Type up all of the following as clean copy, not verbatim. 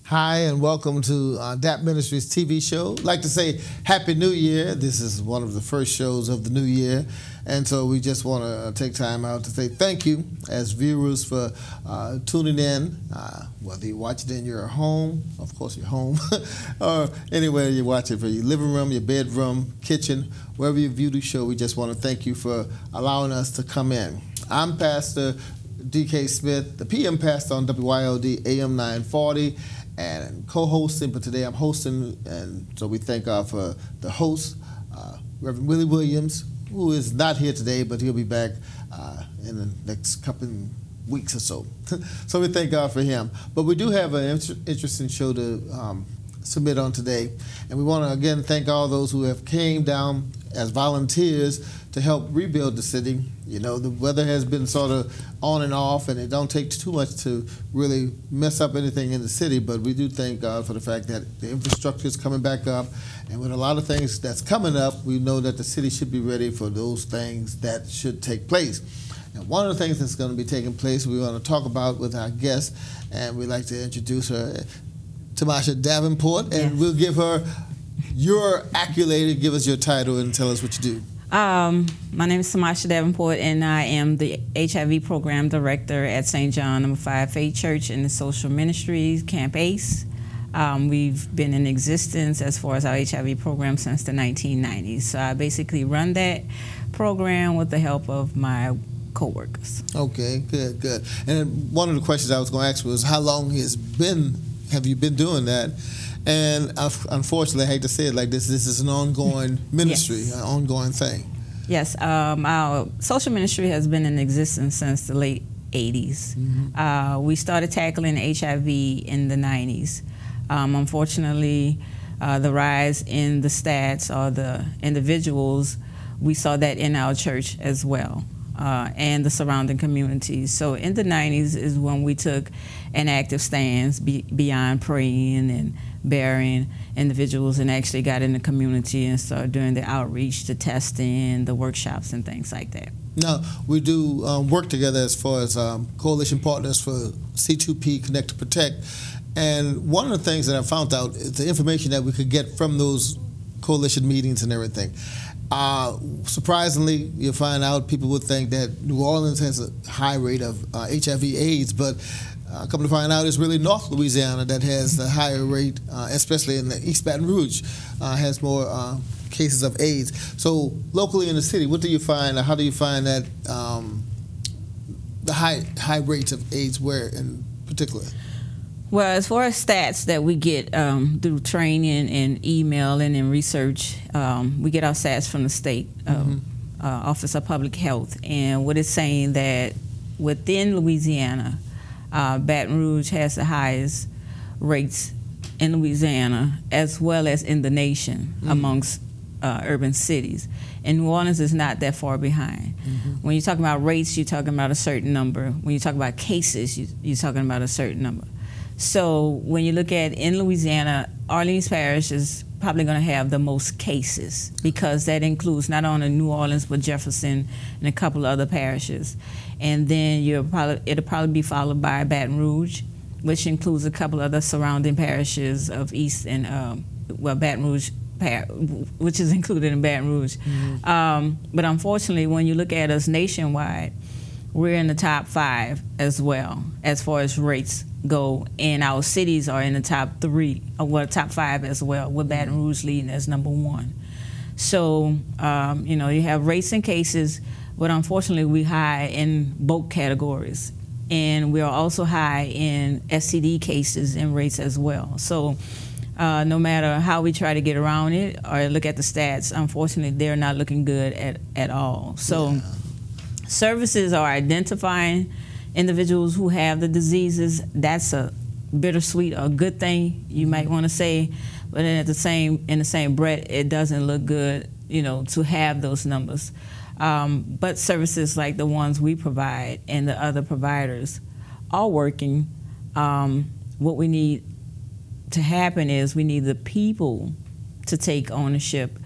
Hi, and welcome to D.A.P Ministries TV show. I'd like to say Happy New Year. This is one of the first shows of the new year, and so we just want to take time out to say thank you as viewers for tuning in, whether you watch it in your home, of course your home, or anywhere you watch it, for your living room, your bedroom, kitchen, wherever you view the show. We just want to thank you for allowing us to come in. I'm Pastor D.K. Smith, the PM pastor on WYLD AM 940, and co-hosting, but today I'm hosting, and so we thank God for the host, Reverend Willie Williams, who is not here today, but he'll be back in the next couple of weeks or so. So we thank God for him. But we do have an interesting show to submit on today, and we want to again thank all those who have came down as volunteers to help rebuild the city. You know, the weather has been sort of on and off, and it don't take too much to really mess up anything in the city, but we do thank God for the fact that the infrastructure is coming back up, and with a lot of things that's coming up, we know that the city should be ready for those things that should take place. And one of the things that's going to be taking place, we want to talk about with our guest, and we'd like to introduce her, Tamachia Davenport, and we'll give her your accolade, give us your title, and tell us what you do. My name is Tamachia Davenport, and I am the HIV Program Director at St. John No. 5 Faith Church in the Social Ministries, Camp ACE. We've been in existence as far as our HIV program since the 1990s. So I basically run that program with the help of my co-workers. Okay, good, good. And one of the questions I was going to ask was, how long have you been doing that? And unfortunately, I hate to say it like this is an ongoing ministry, an ongoing thing. Yes, our social ministry has been in existence since the late 80s. Mm-hmm. We started tackling HIV in the 90s. Unfortunately, the rise in the stats or the individuals, we saw that in our church as well, and the surrounding communities. So in the 90s is when we took an active stance beyond praying and burying individuals, and actually got in the community and started doing the outreach, the testing, the workshops, and things like that. Now, we do work together as far as coalition partners for C2P Connect to Protect, and one of the things that I found out is the information that we could get from those coalition meetings and everything. Surprisingly, you'll find out people would think that New Orleans has a high rate of HIV/AIDS, but come to find out it's really North Louisiana that has the higher rate, especially in the East Baton Rouge, has more cases of AIDS. So locally in the city, what do you find, or how do you find that the high rates of AIDS, where in particular? Well, as far as stats that we get through training and emailing and research, we get our stats from the state Office of Public Health, and what it's saying that within Louisiana, Baton Rouge has the highest rates in Louisiana as well as in the nation amongst urban cities. And New Orleans is not that far behind. When you're talking about rates, you're talking about a certain number. When you talk about cases, you're talking about a certain number. So when you look at in Louisiana, Orleans Parish is probably going to have the most cases, because that includes not only New Orleans but Jefferson and a couple of other parishes. And then it'll probably be followed by Baton Rouge, which includes a couple of the surrounding parishes of East and Baton Rouge, which is included in Baton Rouge. But unfortunately, when you look at us nationwide, we're in the top 5 as well as far as rates go, and our cities are in the top 3, or top 5 as well, with Baton Rouge leading as number 1. So you know, you have rates and cases, but unfortunately we're high in both categories, and we are also high in STD cases and rates as well. So no matter how we try to get around it or look at the stats, unfortunately they're not looking good at all. So services are identifying individuals who have the diseases. That's a bittersweet or good thing, you might want to say, but in the same breath, it doesn't look good, you know, to have those numbers. But services like the ones we provide and the other providers are working. What we need to happen is we need the people to take ownership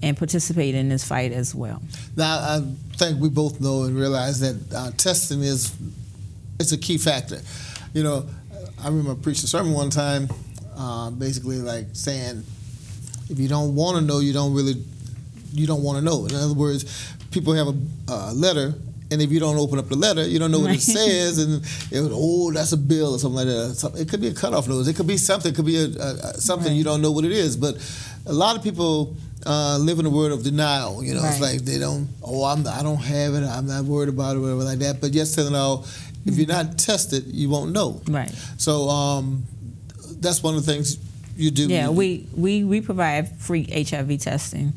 and participate in this fight as well. Now, I think we both know and realize that testing is a key factor. You know, I remember preaching a sermon one time, basically like saying, if you don't want to know, you don't want to know. In other words, people have a letter, and if you don't open up the letter, you don't know what it says, and that's a bill or something like that. It could be a cutoff notice. It could be something. It could be something you don't know what it is. But a lot of people live in a world of denial. It's like they don't. I don't have it. I'm not worried about it, or whatever like that. But yes, telling all, if you're not tested, you won't know. Right. So that's one of the things you do. Yeah, we provide free HIV testing,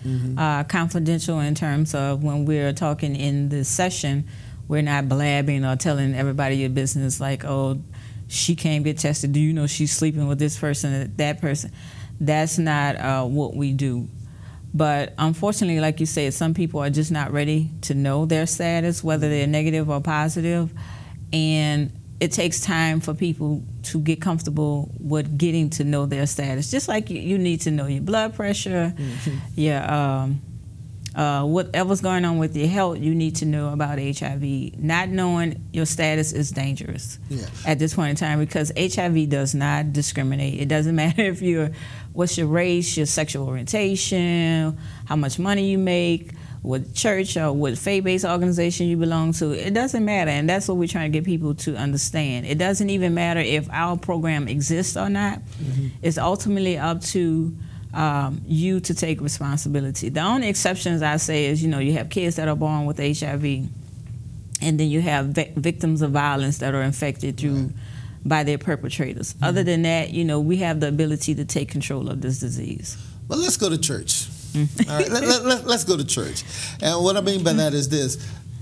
confidential in terms of when we're talking in the session, we're not blabbing or telling everybody your business like, oh, she can't get tested. Do you know she's sleeping with this person or that person? That's not what we do. But unfortunately, like you said, some people are just not ready to know their status, whether they're negative or positive, and it takes time for people to get comfortable with getting to know their status. Just like you need to know your blood pressure, whatever's going on with your health, you need to know about HIV. Not knowing your status is dangerous at this point in time, because HIV does not discriminate. It doesn't matter what's your race, your sexual orientation, how much money you make, what church or what faith-based organization you belong to. It doesn't matter, and that's what we're trying to get people to understand. It doesn't even matter if our program exists or not. It's ultimately up to you to take responsibility. The only exceptions I say is, you have kids that are born with HIV, and then you have victims of violence that are infected by their perpetrators. Other than that, we have the ability to take control of this disease. Well, let's go to church. All right, let's go to church. And what I mean by that is this.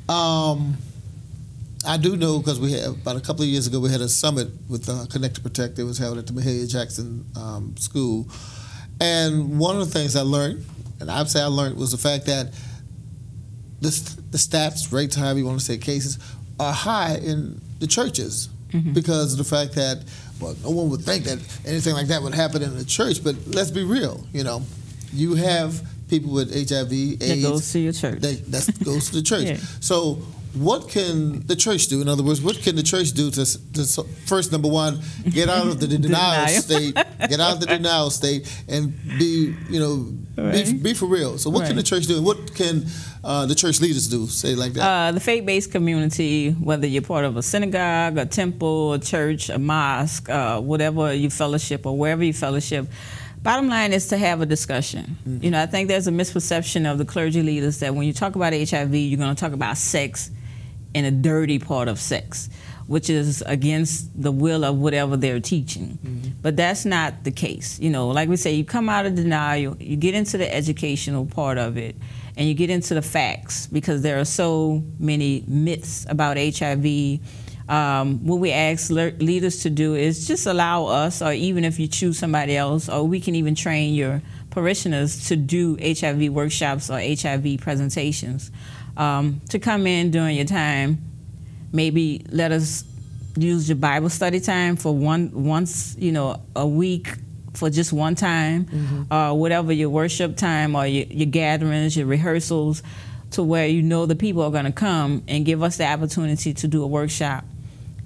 I do know, because we had, about a couple of years ago, we had a summit with Connect to Protect. It was held at the Mahalia Jackson School. And one of the things I learned, and I'd say I learned, was the fact that the stats, rates, however you want to say, cases, are high in the churches because of the fact that, well, no one would think that anything like that would happen in the church, but let's be real, you have people with HIV, AIDS. That goes to your church. That goes to the church. So what can the church do? In other words, what can the church do to first, number one, get out of the denial state, and be, be for real. So what can the church do? And what can the church leaders do, say like that? The faith-based community, whether you're part of a synagogue, a temple, a church, a mosque, whatever you fellowship or wherever you fellowship, bottom line is to have a discussion. I think there's a misperception of the clergy leaders that when you talk about HIV, you're going to talk about sex and a dirty part of sex, which is against the will of whatever they're teaching. But that's not the case. Like we say, you come out of denial, you get into the educational part of it, and you get into the facts, because there are so many myths about HIV. What we ask leaders to do is just allow us, or even if you choose somebody else, or we can even train your parishioners to do HIV workshops or HIV presentations, to come in during your time. Maybe let us use your Bible study time for once a week, for just one time, or whatever your worship time or your gatherings, your rehearsals, to where the people are going to come, and give us the opportunity to do a workshop,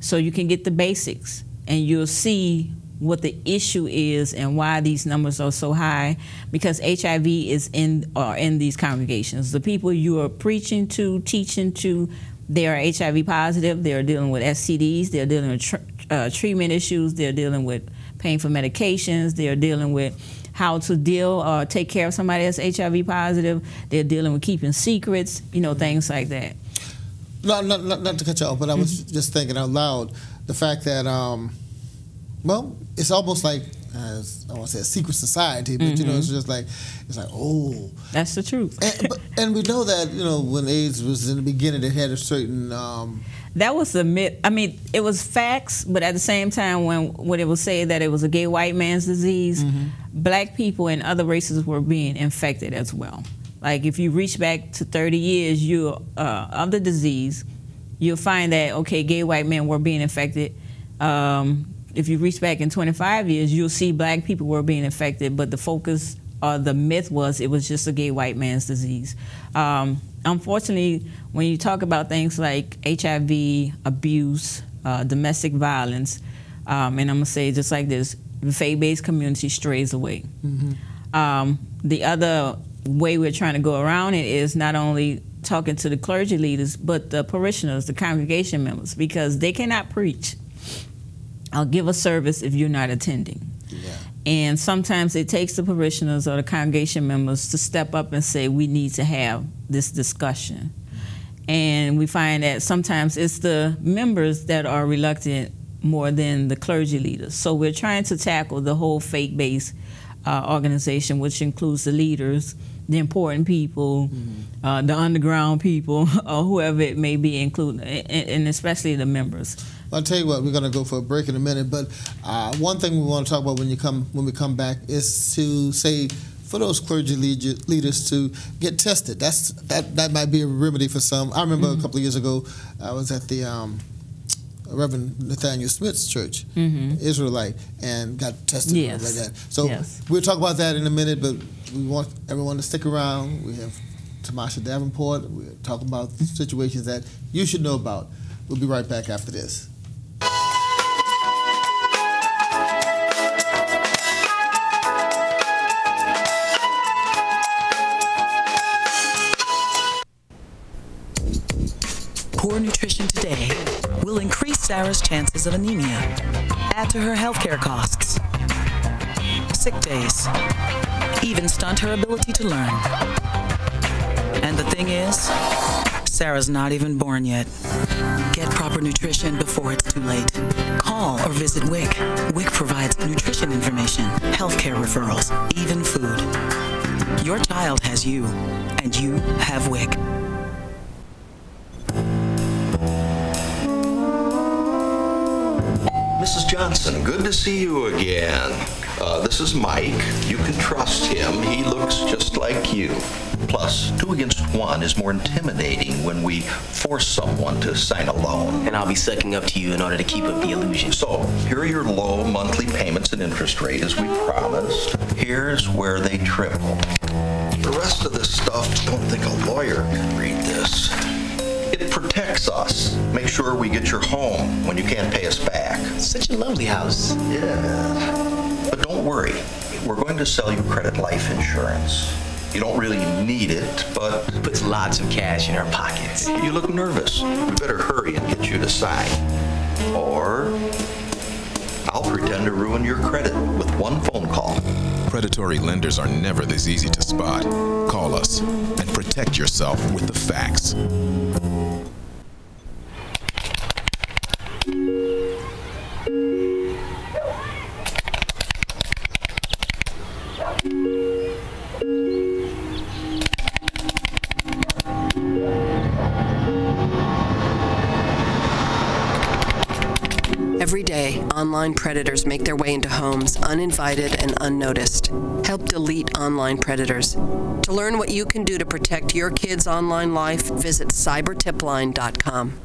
so you can get the basics, and you'll see what the issue is and why these numbers are so high, because HIV is in these congregations. The people you are preaching to, teaching to, they are HIV positive. They're dealing with STDs. They're dealing with treatment issues. They're dealing with painful medications. They're dealing with how to deal or take care of somebody that's HIV positive. They're dealing with keeping secrets, things like that. Not to cut you off, but I was just thinking out loud, the fact that, well, it's almost like, I don't want to say a secret society, but it's just like, oh, that's the truth. And we know that when AIDS was in the beginning, it had a certain. That was the myth. I mean, it was facts, but at the same time, when it was said that it was a gay white man's disease, black people and other races were being infected as well. Like if you reach back to 30 years of the disease, you'll find that, okay, gay white men were being infected. If you reach back in 25 years, you'll see black people were being infected, but the focus or the myth was it was just a gay white man's disease. Unfortunately, when you talk about things like HIV, abuse, domestic violence, And I'm going to say just like this, the faith-based community strays away. The other way we're trying to go around it is not only talking to the clergy leaders, but the parishioners, the congregation members, because they cannot preach or give a service if you're not attending. Yeah. And sometimes it takes the parishioners or the congregation members to step up and say, we need to have this discussion. And we find that sometimes it's the members that are reluctant more than the clergy leaders. So we're trying to tackle the whole faith-based organization, which includes the leaders, the important people, the underground people, or whoever it may be, including, and especially the members. I'll tell you what, we're going to go for a break in a minute, but one thing we want to talk about when we come back is to say for those clergy leaders to get tested. That might be a remedy for some. I remember a couple of years ago, I was at the Reverend Nathaniel Smith's church, Israelite, and got tested like that. So we'll talk about that in a minute, but we want everyone to stick around. We have Tamachia Davenport. We're talking about situations that you should know about. We'll be right back after this. Poor nutrition today will increase Sarah's chances of anemia, add to her healthcare costs, sick days, even stunt her ability to learn. And the thing is, Sarah's not even born yet. Get proper nutrition before it's too late. Call or visit WIC. WIC provides nutrition information, healthcare referrals, even food. Your child has you, and you have WIC. Mrs. Johnson, good to see you again. This is Mike. You can trust him. He looks just like you. Plus, 2 against 1 is more intimidating when we force someone to sign a loan. And I'll be sucking up to you in order to keep up the illusion. So, here are your low monthly payments and interest rate as we promised. Here's where they triple. The rest of this stuff, I don't think a lawyer can read this. It protects us. Make sure we get your home when you can't pay us back. Such a lovely house. Yeah. But don't worry. We're going to sell you credit life insurance. You don't really need it, but puts lots of cash in our pockets. You look nervous. We better hurry and get you to sign. Or I'll pretend to ruin your credit with one phone call. Predatory lenders are never this easy to spot. Call us and protect yourself with the facts. Every day, online predators make their way into homes uninvited and unnoticed. Help delete online predators. To learn what you can do to protect your kids' online life, visit cybertipline.com.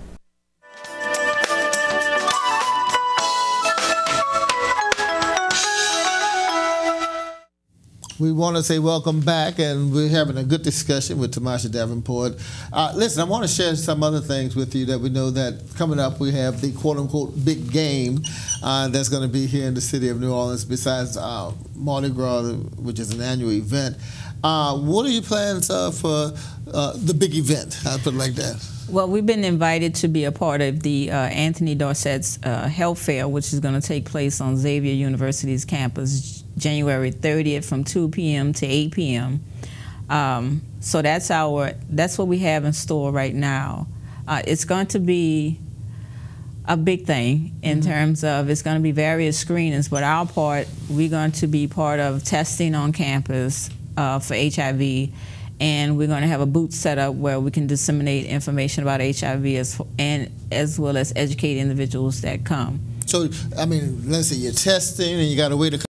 We want to say welcome back, and we're having a good discussion with Tamachia Davenport. Listen, I want to share some other things with you that we know that coming up we have the quote-unquote big game that's going to be here in the city of New Orleans besides Mardi Gras, which is an annual event. What are your plans for the big event? I'll put it like that. Well, we've been invited to be a part of the Anthony Dorsett's Health Fair, which is going to take place on Xavier University's campus January 30th from 2 p.m. to 8 p.m. So that's what we have in store right now. It's going to be a big thing in terms of it's going to be various screenings, but our part, we're going to be part of testing on campus for HIV, and we're going to have a booth set up where we can disseminate information about HIV as well as educate individuals that come. So, I mean, let's say you're testing and you got a way to